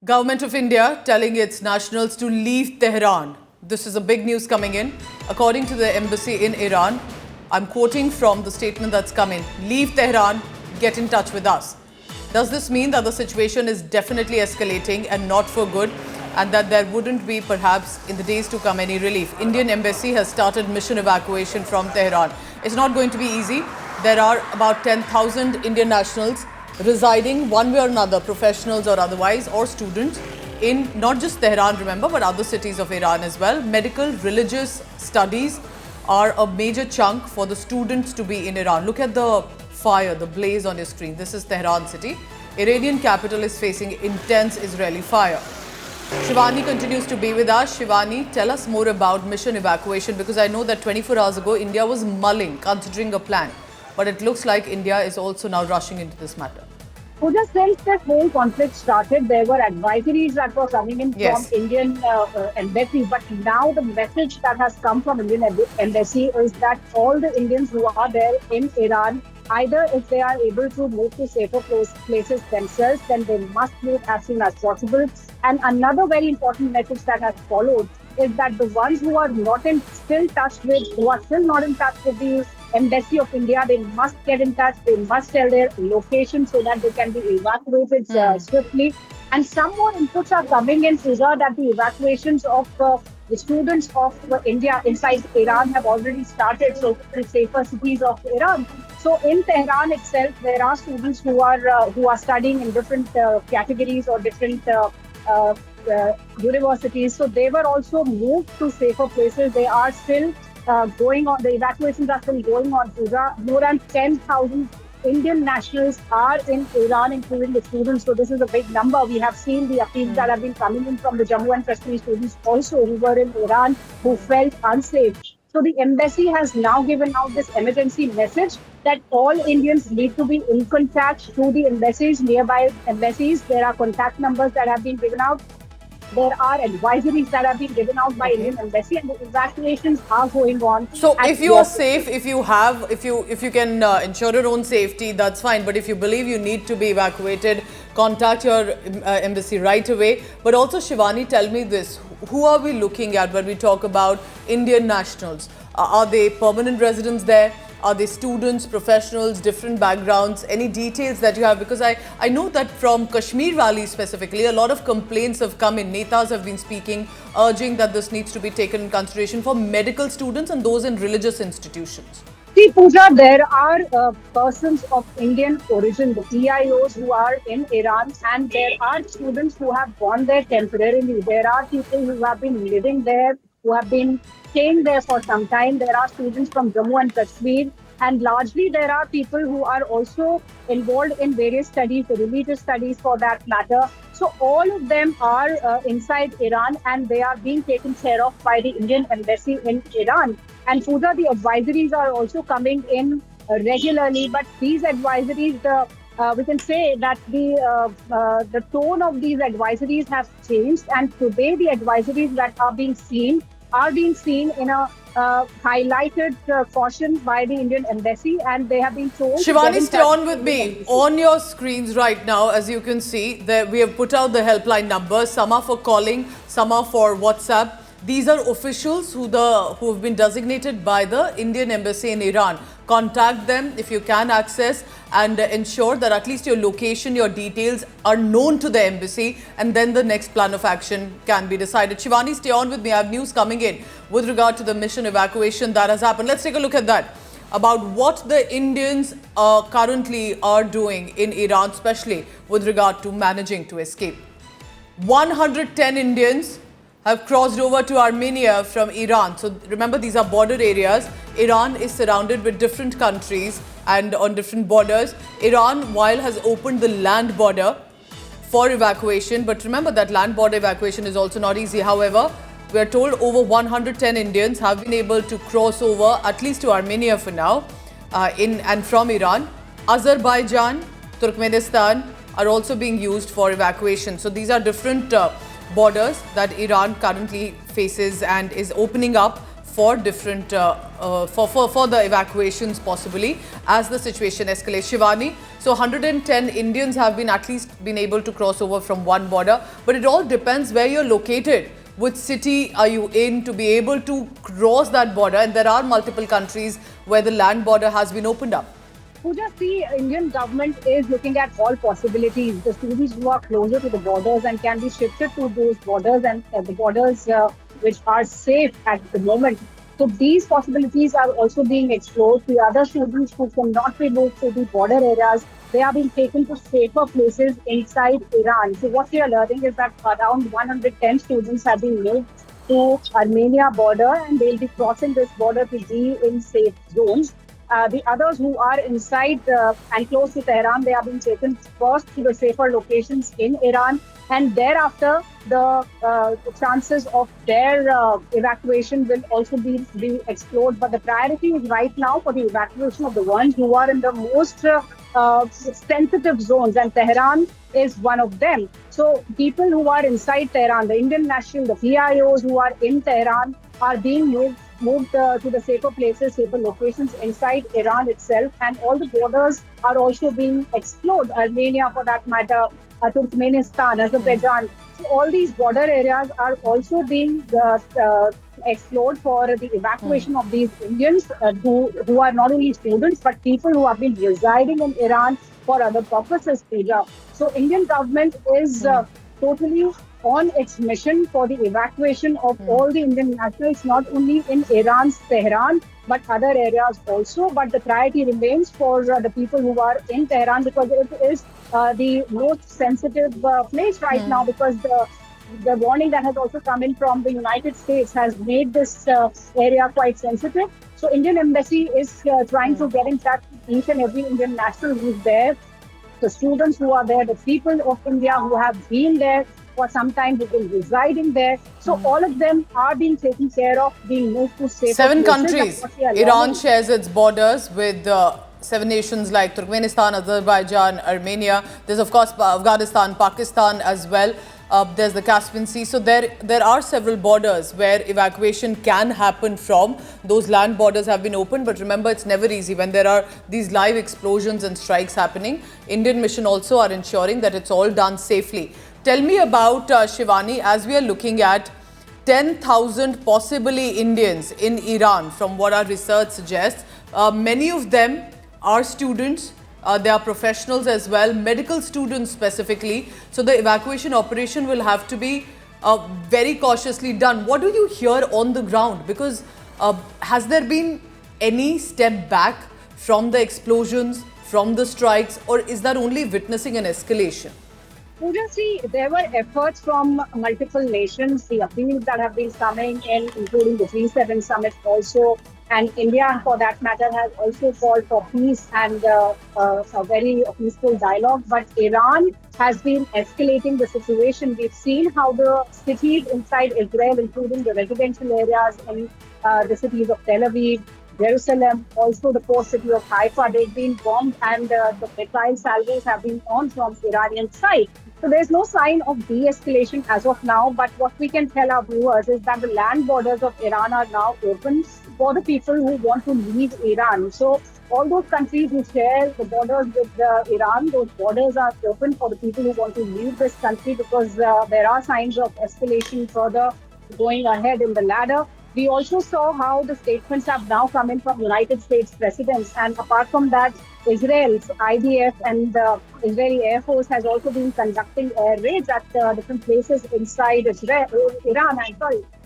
Government of India telling its nationals to leave Tehran. This is a big news coming in. According to the embassy in Iran, I'm quoting from the statement that's come in. Leave Tehran, get in touch with us. Does this mean that the situation is definitely escalating and not for good, and that there wouldn't be perhaps in the days to come any relief? Indian embassy has started mission evacuation from Tehran. It's not going to be easy. There are about 10,000 Indian nationals residing one way or another, professionals or otherwise, or students, in not just Tehran, remember, but other cities of Iran as well. Medical, religious studies are a major chunk for the students to be in Iran. Look at the fire, the blaze on your screen. This is Tehran city. Iranian capital is facing intense Israeli fire. Shivani continues to be with us. Shivani, tell us more about mission evacuation, because I know that 24 hours ago, India was mulling, considering a plan. But it looks like India is also now rushing into this matter. Just since this whole conflict started, there were advisories that were coming in from Indian embassy. But now the message that has come from Indian embassy is that all the Indians who are there in Iran, either if they are able to move to safer places themselves, then they must move as soon as possible. And another very important message that has followed is that the ones who are not still not in touch with the Embassy of India, they must get in touch. They must tell their location so that they can be evacuated swiftly. And some more inputs are coming in, Fiza, that the evacuations of the students of India inside Iran have already started, so the safer cities of Iran. So in Tehran itself, there are students who are studying in different categories or different universities. So they were also moved to safer places. They are still going on. The evacuations are still going on. More than 10,000 Indian nationals are in Iran, including the students. So this is a big number. We have seen the appeals that have been coming in from the Jammu and Kashmir students also who were in Iran, who felt unsafe. So the embassy has now given out this emergency message that all Indians need to be in contact through the embassies, nearby embassies. There are contact numbers that have been given out. There are advisories that have been given out by Indian embassy, and the evacuations are going on. So if you are safe, if you can ensure your own safety, that's fine. But if you believe you need to be evacuated, contact your embassy right away. But also, Shivani, tell me this: who are we looking at when we talk about Indian nationals? Are they permanent residents there? Are they students, professionals, different backgrounds? Any details that you have? Because I know that from Kashmir Valley specifically, a lot of complaints have come in. Netas have been speaking, urging that this needs to be taken in consideration for medical students and those in religious institutions. See, Pooja, there are persons of Indian origin, the PIOs, who are in Iran, and there are students who have gone there temporarily. There are people who have been living there, who have been staying there for some time. There are students from Jammu and Kashmir, and largely there are people who are also involved in various studies, religious studies for that matter. So all of them are inside Iran, and they are being taken care of by the Indian embassy in Iran. And Pooja, the advisories are also coming in regularly, but these advisories, we can say that the tone of these advisories has changed, and today the advisories that are being seen in a highlighted caution by the Indian embassy, and they have been told. Shivani, stay on with me. On your screens right now, as you can see, we have put out the helpline numbers. Some are for calling, some are for WhatsApp. These are officials who have been designated by the Indian embassy in Iran. Contact them if you can access, and ensure that at least your location, your details are known to the embassy, and then the next plan of action can be decided. Shivani, stay on with me. I have news coming in with regard to the mission evacuation that has happened. Let's take a look at that, about what the Indians currently are doing in Iran, especially with regard to managing to escape. 110 Indians have crossed over to Armenia from Iran. So remember, these are border areas. Iran is surrounded with different countries and on different borders. Iran, while has opened the land border for evacuation, but remember that land border evacuation is also not easy. However, we are told over 110 Indians have been able to cross over, at least to Armenia for now, in and from Iran. Azerbaijan, Turkmenistan are also being used for evacuation. So these are different borders that Iran currently faces and is opening up for different for the evacuations possibly as the situation escalates. Shivani, so 110 Indians have been at least been able to cross over from one border, but it all depends where you're located. Which city are you in to be able to cross that border? And there are multiple countries where the land border has been opened up. Pooja, the Indian government is looking at all possibilities. The students who are closer to the borders and can be shifted to those borders and the borders which are safe at the moment. So these possibilities are also being explored. The other students who cannot be moved to the border areas, they are being taken to safer places inside Iran. So what we are learning is that around 110 students have been moved to Armenia border and they'll be crossing this border to be in safe zones. The others who are inside and close to Tehran, they are being taken first to the safer locations in Iran, and thereafter the chances of their evacuation will also be explored. But the priority is right now for the evacuation of the ones who are in the most sensitive zones, and Tehran is one of them. So people who are inside Tehran, the Indian national, the PIOs who are in Tehran are being moved to the safer places, safer locations inside Iran itself, and all the borders are also being explored. Armenia, for that matter, Turkmenistan, Azerbaijan. So all these border areas are also being explored for the evacuation of these Indians who are not only students but people who have been residing in Iran for other purposes, Pooja. So Indian government is totally on its mission for the evacuation of all the Indian nationals, not only in Iran's Tehran, but other areas also. But the priority remains for the people who are in Tehran, because it is the most sensitive place right now, because the warning that has also come in from the United States has made this area quite sensitive. So Indian Embassy is trying to get in touch with each and every Indian national who's there, the students who are there, the people of India who have been there for some time, who've been residing there. So all of them are being taken care of, being moved to safer 7 places. countries. Iran shares its borders with 7 nations like Turkmenistan, Azerbaijan, Armenia. There's of course Afghanistan, Pakistan as well. There's the Caspian Sea. So there are several borders where evacuation can happen from. Those land borders have been opened, but remember, it's never easy when there are these live explosions and strikes happening. Indian mission also are ensuring that it's all done safely. Tell me about Shivani, as we are looking at 10,000 possibly Indians in Iran, from what our research suggests. Many of them are students. They are professionals as well, medical students specifically. So the evacuation operation will have to be very cautiously done. What do you hear on the ground? Because has there been any step back from the explosions, from the strikes, or is that only witnessing an escalation? Pooja, see, there were efforts from multiple nations, the appeals that have been coming in, including the G7 summit also, and India, for that matter, has also called for peace and a very peaceful dialogue. But Iran has been escalating the situation. We've seen how the cities inside Israel, including the residential areas in the cities of Tel Aviv, Jerusalem, also the port city of Haifa, they've been bombed, and the missile salvos have been on from Iranian side. So there's no sign of de-escalation as of now, but what we can tell our viewers is that the land borders of Iran are now open for the people who want to leave Iran. So all those countries who share the borders with Iran, those borders are open for the people who want to leave this country, because there are signs of escalation further going ahead in the ladder. We also saw how the statements have now come in from United States presidents, and apart from that, Israel's IDF and the Israeli Air Force has also been conducting air raids at different places inside Iran.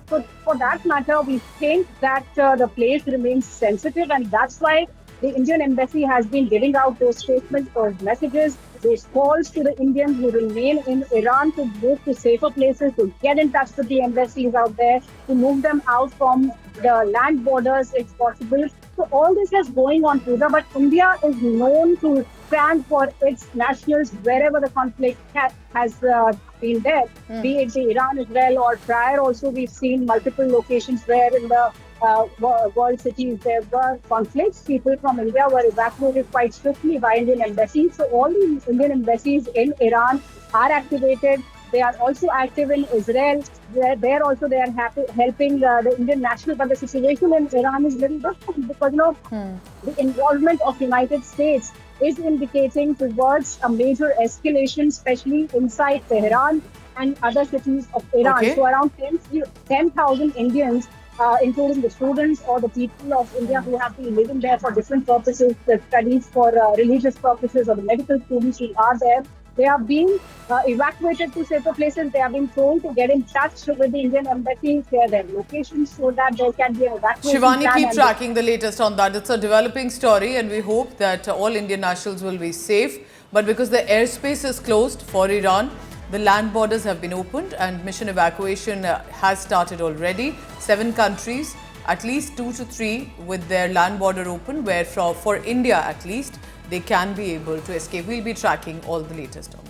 So for that matter, we think that the place remains sensitive, and that's why the Indian Embassy has been giving out those statements, those messages, those calls to the Indians who remain in Iran to move to safer places, to get in touch with the embassies out there, to move them out from the land borders if possible. So all this is going on, Pooja, but India is known to stand for its nationals wherever the conflict has been there, be it the Iran-Israel, or prior also we've seen multiple locations where in the world cities there were conflicts. People from India were evacuated quite swiftly by Indian embassies. So all the Indian embassies in Iran are activated. They are also active in Israel. There also they are helping the Indian national. But the situation in Iran is little different because the involvement of United States is indicating towards a major escalation, especially inside Tehran and other cities of Iran. Okay. So around 10,000 Indians, including the students or the people of India who have been living there for different purposes, the studies for religious purposes, or the medical students who are there, they are being evacuated to safer places. They are being told to get in touch with the Indian embassy, share their locations so that there can be an evacuation Shivani, plan. keep tracking the latest on that. It's a developing story and we hope that all Indian nationals will be safe. But because the airspace is closed for Iran, the land borders have been opened and mission evacuation has started already. 7 countries, at least 2 to 3 with their land border open, where for India at least, they can be able to escape. We'll be tracking all the latest on that.